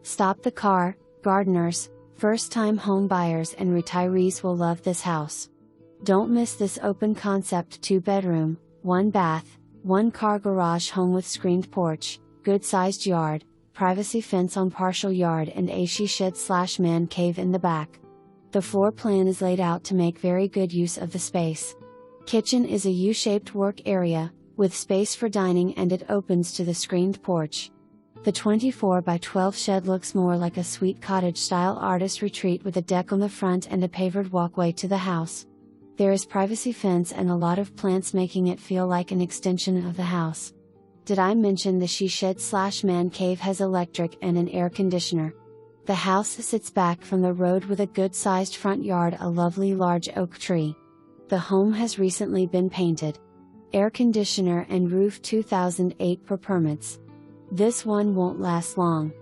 Stop the car. Gardeners, first-time home buyers and retirees will love this house. Don't miss this open concept 2-bedroom, 1-bath, 1-car garage home with screened porch, good-sized yard, privacy fence on partial yard and a she shed/man cave in the back. The floor plan is laid out to make very good use of the space. Kitchen is a U-shaped work area, with space for dining, and it opens to the screened porch. The 24 by 12 shed looks more like a sweet cottage-style artist retreat with a deck on the front and a pavered walkway to the house. There is privacy fence and a lot of plants making it feel like an extension of the house. Did I mention the she shed/man cave has electric and an air conditioner? The house sits back from the road with a good-sized front yard, a lovely large oak tree. The home has recently been painted. Air conditioner and roof 2008 per permits. This one won't last long.